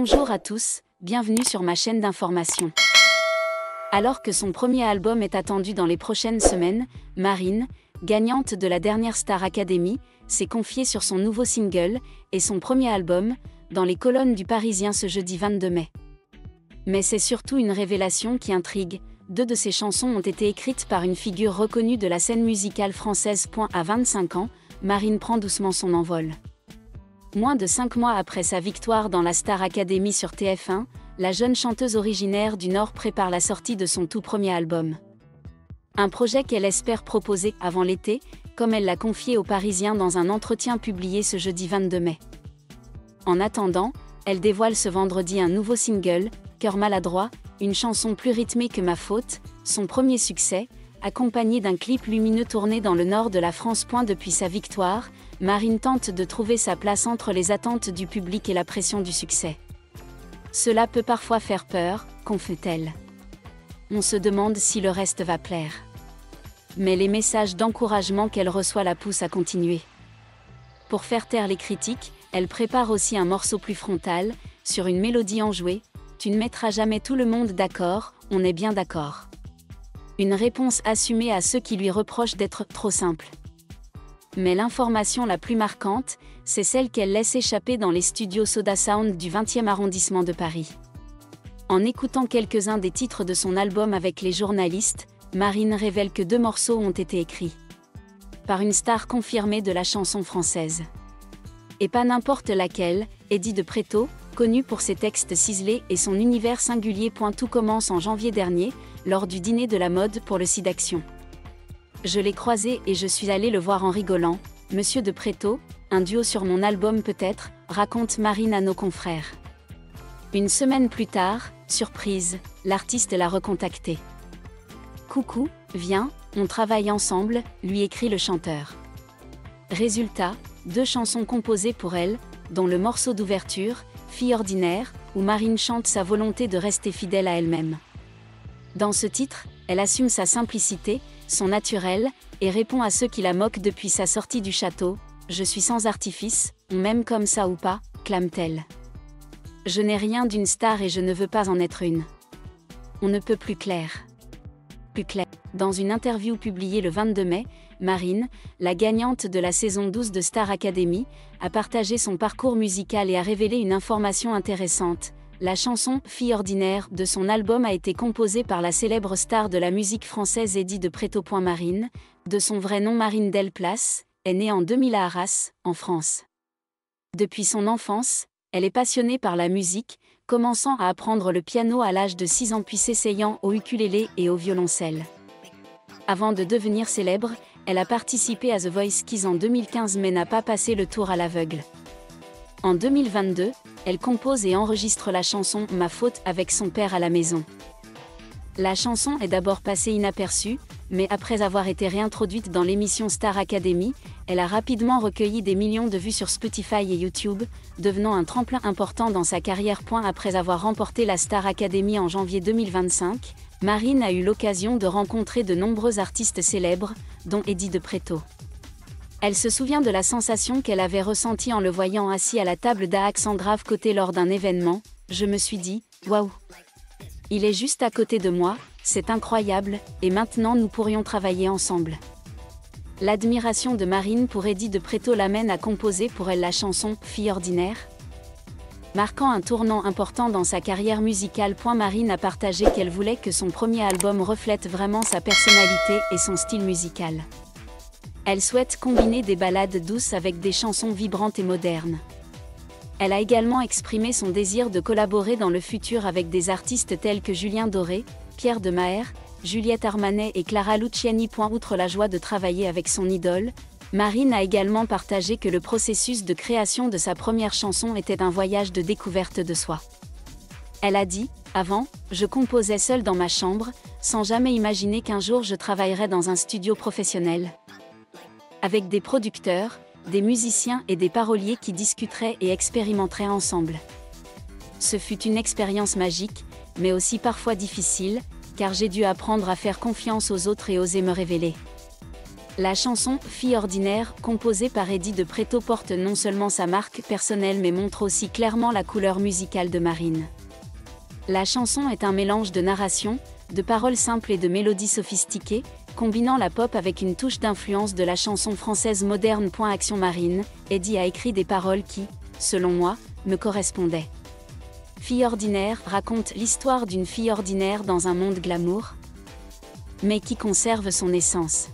Bonjour à tous, bienvenue sur ma chaîne d'information. Alors que son premier album est attendu dans les prochaines semaines, Marine, gagnante de la dernière Star Academy, s'est confiée sur son nouveau single et son premier album, dans les colonnes du Parisien ce jeudi 22 mai. Mais c'est surtout une révélation qui intrigue. 2 de ses chansons ont été écrites par une figure reconnue de la scène musicale française. À 25 ans, Marine prend doucement son envol. Moins de 5 mois après sa victoire dans la Star Academy sur TF1, la jeune chanteuse originaire du Nord prépare la sortie de son tout premier album. Un projet qu'elle espère proposer avant l'été, comme elle l'a confié aux Parisiens dans un entretien publié ce jeudi 22 mai. En attendant, elle dévoile ce vendredi un nouveau single, Cœur maladroit, une chanson plus rythmée que Ma faute, son premier succès, accompagné d'un clip lumineux tourné dans le nord de la France. Depuis sa victoire, Marine tente de trouver sa place entre les attentes du public et la pression du succès. Cela peut parfois faire peur, confie-t-elle. On se demande si le reste va plaire. Mais les messages d'encouragement qu'elle reçoit la poussent à continuer. Pour faire taire les critiques, elle prépare aussi un morceau plus frontal, sur une mélodie enjouée. Tu ne mettras jamais tout le monde d'accord, on est bien d'accord. Une réponse assumée à ceux qui lui reprochent d'être trop simple. Mais l'information la plus marquante, c'est celle qu'elle laisse échapper dans les studios Soda Sound du 20e arrondissement de Paris. En écoutant quelques-uns des titres de son album avec les journalistes, Marine révèle que 2 morceaux ont été écrits par une star confirmée de la chanson française. Et pas n'importe laquelle, Eddie de Pretto, connu pour ses textes ciselés et son univers singulier. Tout commence en janvier dernier, lors du dîner de la mode pour le SIDAction. Je l'ai croisé et je suis allée le voir en rigolant. Monsieur de Pretto, un duo sur mon album peut-être, raconte Marine à nos confrères. Une semaine plus tard, surprise, l'artiste l'a recontacté. Coucou, viens, on travaille ensemble, lui écrit le chanteur. Résultat, 2 chansons composées pour elle, dont le morceau d'ouverture, Fille ordinaire, où Marine chante sa volonté de rester fidèle à elle-même. Dans ce titre, elle assume sa simplicité, son naturel, et répond à ceux qui la moquent depuis sa sortie du château. Je suis sans artifice, on m'aime comme ça ou pas, clame-t-elle. Je n'ai rien d'une star et je ne veux pas en être une. On ne peut plus clair. Plus clair. Dans une interview publiée le 22 mai, Marine, la gagnante de la saison 12 de Star Academy, a partagé son parcours musical et a révélé une information intéressante. La chanson « Fille ordinaire » de son album a été composée par la célèbre star de la musique française Eddie de Pretto. Marine, de son vrai nom Marine Delplace, est née en 2000 à Arras, en France. Depuis son enfance, elle est passionnée par la musique, commençant à apprendre le piano à l'âge de 6 ans puis s'essayant au ukulélé et au violoncelle. Avant de devenir célèbre, elle a participé à The Voice Kids en 2015 mais n'a pas passé le tour à l'aveugle. En 2022, elle compose et enregistre la chanson « Ma faute » avec son père à la maison. La chanson est d'abord passée inaperçue, mais après avoir été réintroduite dans l'émission Star Academy, elle a rapidement recueilli des millions de vues sur Spotify et YouTube, devenant un tremplin important dans sa carrière. Après avoir remporté la Star Academy en janvier 2025, Marine a eu l'occasion de rencontrer de nombreux artistes célèbres, dont Eddie de Pretto. Elle se souvient de la sensation qu'elle avait ressentie en le voyant assis à la table d'Alexandre côté lors d'un événement. Je me suis dit, waouh! Il est juste à côté de moi, c'est incroyable, et maintenant nous pourrions travailler ensemble. L'admiration de Marine pour Eddie de Pretto l'amène à composer pour elle la chanson « Fille ordinaire ». Marquant un tournant important dans sa carrière musicale. Marine a partagé qu'elle voulait que son premier album reflète vraiment sa personnalité et son style musical. Elle souhaite combiner des ballades douces avec des chansons vibrantes et modernes. Elle a également exprimé son désir de collaborer dans le futur avec des artistes tels que Julien Doré, Pierre de Maher, Juliette Armanet et Clara Luciani. Outre la joie de travailler avec son idole, Marine a également partagé que le processus de création de sa première chanson était un voyage de découverte de soi. Elle a dit, « Avant, je composais seule dans ma chambre, sans jamais imaginer qu'un jour je travaillerais dans un studio professionnel. Avec des producteurs, des musiciens et des paroliers qui discuteraient et expérimenteraient ensemble. Ce fut une expérience magique, mais aussi parfois difficile, car j'ai dû apprendre à faire confiance aux autres et oser me révéler. La chanson « Fille ordinaire » composée par Eddie de Pretto porte non seulement sa marque personnelle mais montre aussi clairement la couleur musicale de Marine. La chanson est un mélange de narration, de paroles simples et de mélodies sophistiquées, combinant la pop avec une touche d'influence de la chanson française moderne. Action Marine, Eddie a écrit des paroles qui, selon moi, me correspondaient. Fille ordinaire raconte l'histoire d'une fille ordinaire dans un monde glamour, mais qui conserve son essence.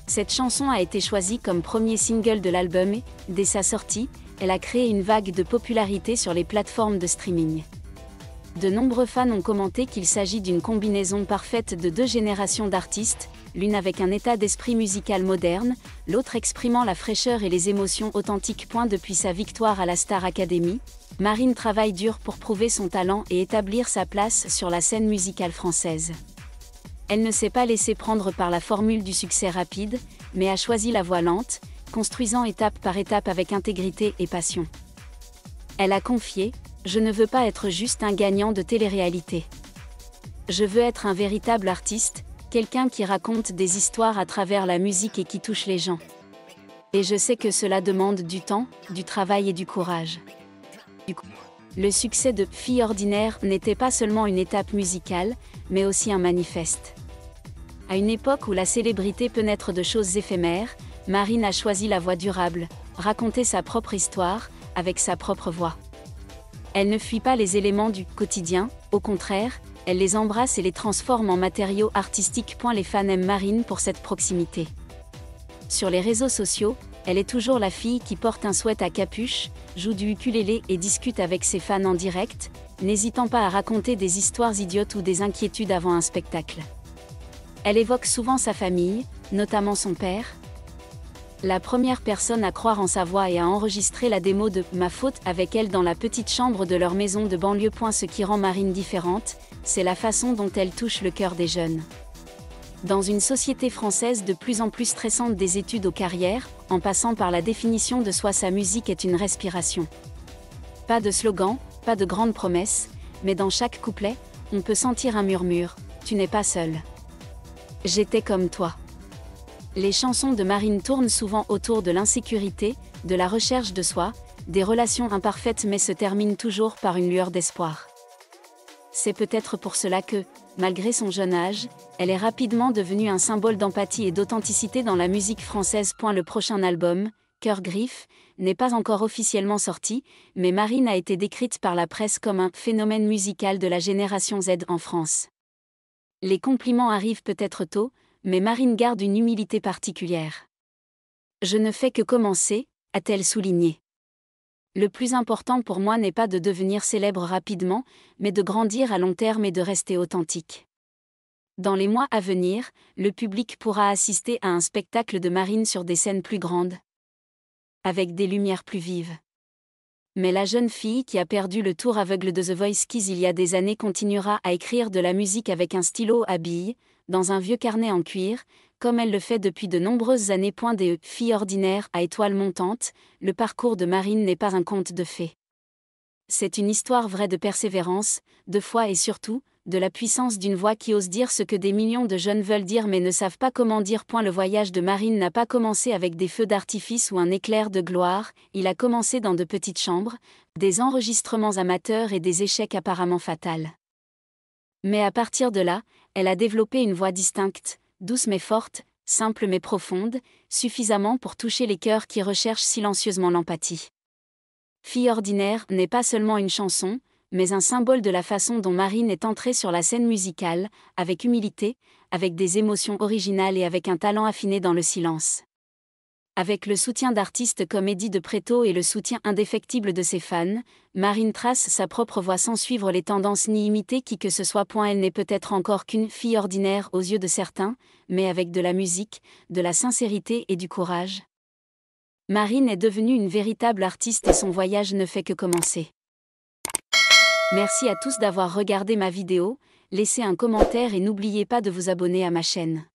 Cette chanson a été choisie comme premier single de l'album et, dès sa sortie, elle a créé une vague de popularité sur les plateformes de streaming. De nombreux fans ont commenté qu'il s'agit d'une combinaison parfaite de deux générations d'artistes, l'une avec un état d'esprit musical moderne, l'autre exprimant la fraîcheur et les émotions authentiques. Depuis sa victoire à la Star Academy, Marine travaille dur pour prouver son talent et établir sa place sur la scène musicale française. Elle ne s'est pas laissée prendre par la formule du succès rapide, mais a choisi la voie lente, construisant étape par étape avec intégrité et passion. Elle a confié « Je ne veux pas être juste un gagnant de télé-réalité. Je veux être un véritable artiste, quelqu'un qui raconte des histoires à travers la musique et qui touche les gens. Et je sais que cela demande du temps, du travail et du courage. » Le succès de « Fille ordinaire » n'était pas seulement une étape musicale, mais aussi un manifeste. À une époque où la célébrité peut naître de choses éphémères, Marine a choisi la voie durable, raconter sa propre histoire, avec sa propre voix. Elle ne fuit pas les éléments du quotidien, au contraire, elle les embrasse et les transforme en matériaux artistiques. Les fans aiment Marine pour cette proximité. Sur les réseaux sociaux, elle est toujours la fille qui porte un sweat à capuche, joue du ukulélé et discute avec ses fans en direct, n'hésitant pas à raconter des histoires idiotes ou des inquiétudes avant un spectacle. Elle évoque souvent sa famille, notamment son père. La première personne à croire en sa voix et à enregistrer la démo de « Ma faute » avec elle dans la petite chambre de leur maison de banlieue. Ce qui rend Marine différente, c'est la façon dont elle touche le cœur des jeunes. Dans une société française de plus en plus stressante, des études aux carrières, en passant par la définition de soi, sa musique est une respiration. Pas de slogan, pas de grandes promesses, mais dans chaque couplet, on peut sentir un murmure « Tu n'es pas seul. J'étais comme toi ». Les chansons de Marine tournent souvent autour de l'insécurité, de la recherche de soi, des relations imparfaites mais se terminent toujours par une lueur d'espoir. C'est peut-être pour cela que, malgré son jeune âge, elle est rapidement devenue un symbole d'empathie et d'authenticité dans la musique française. Le prochain album, Cœur Griffe, n'est pas encore officiellement sorti, mais Marine a été décrite par la presse comme un « phénomène musical de la génération Z en France ». Les compliments arrivent peut-être tôt, mais Marine garde une humilité particulière. « Je ne fais que commencer », a-t-elle souligné. Le plus important pour moi n'est pas de devenir célèbre rapidement, mais de grandir à long terme et de rester authentique. Dans les mois à venir, le public pourra assister à un spectacle de Marine sur des scènes plus grandes, avec des lumières plus vives. Mais la jeune fille qui a perdu le tour aveugle de The Voice Kids il y a des années continuera à écrire de la musique avec un stylo à billes, dans un vieux carnet en cuir, comme elle le fait depuis de nombreuses années. Des filles ordinaires à étoiles montantes, le parcours de Marine n'est pas un conte de fées. C'est une histoire vraie de persévérance, de foi et surtout, de la puissance d'une voix qui ose dire ce que des millions de jeunes veulent dire mais ne savent pas comment dire. Le voyage de Marine n'a pas commencé avec des feux d'artifice ou un éclair de gloire, il a commencé dans de petites chambres, des enregistrements amateurs et des échecs apparemment fatals. Mais à partir de là, elle a développé une voix distincte, douce mais forte, simple mais profonde, suffisamment pour toucher les cœurs qui recherchent silencieusement l'empathie. Fille ordinaire n'est pas seulement une chanson, mais un symbole de la façon dont Marine est entrée sur la scène musicale, avec humilité, avec des émotions originales et avec un talent affiné dans le silence. Avec le soutien d'artistes comme Eddie de Pretto et le soutien indéfectible de ses fans, Marine trace sa propre voie sans suivre les tendances ni imiter qui que ce soit. Elle n'est peut-être encore qu'une fille ordinaire aux yeux de certains, mais avec de la musique, de la sincérité et du courage. Marine est devenue une véritable artiste et son voyage ne fait que commencer. Merci à tous d'avoir regardé ma vidéo, laissez un commentaire et n'oubliez pas de vous abonner à ma chaîne.